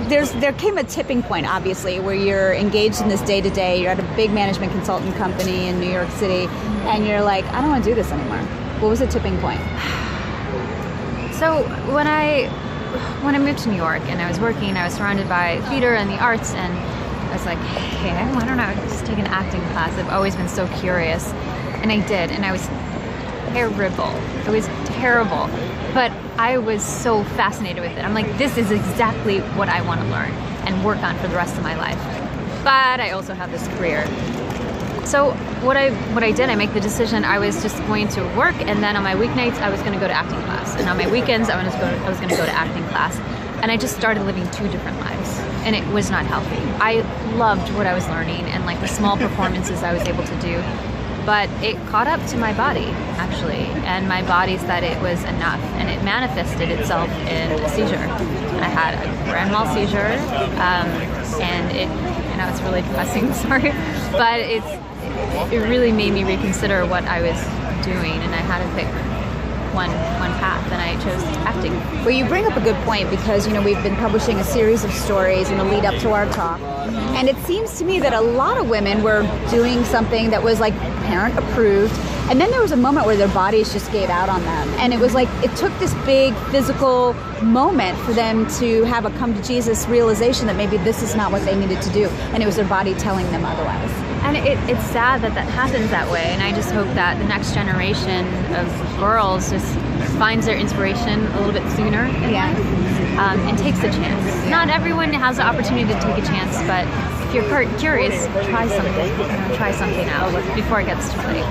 There came a tipping point, obviously, where you're engaged in this day-to-day. You're at a big management consultant company in New York City, and you're like, I don't want to do this anymore. What was the tipping point? So when I moved to New York and I was working, I was surrounded by theater and the arts, and I was like, hey, I don't know, just take an acting class. I've always been so curious, and I did, and I was terrible. It was terrible, but I was so fascinated with it. I'm like, this is exactly what I want to learn and work on for the rest of my life. But I also have this career. So what I did, I made the decision I was just going to work, and then on my weeknights I was going to go to acting class, and on my weekends I was going to go to acting class, and I just started living two different lives, and it was not healthy. I loved what I was learning and like the small performances I was able to do, but it caught up to my body actually, and my body said it was enough, and it manifested itself in a seizure. I had a grand mal seizure, and it's really depressing, sorry, but it really made me reconsider what I was doing, and I had to pick one path, and I chose acting. Well, you bring up a good point, because we've been publishing a series of stories in the lead up to our talk, and it seems to me that a lot of women were doing something that was like parent approved, and then there was a moment where their bodies just gave out on them, and it was like it took this big physical moment for them to have a come to Jesus realization that maybe this is not what they needed to do, and it was their body telling them otherwise. And it's sad that happens that way, and I just hope that the next generation of girls just finds their inspiration a little bit sooner in life, and takes a chance. Yeah. Not everyone has the opportunity to take a chance, but if you're curious, try something out before it gets too late.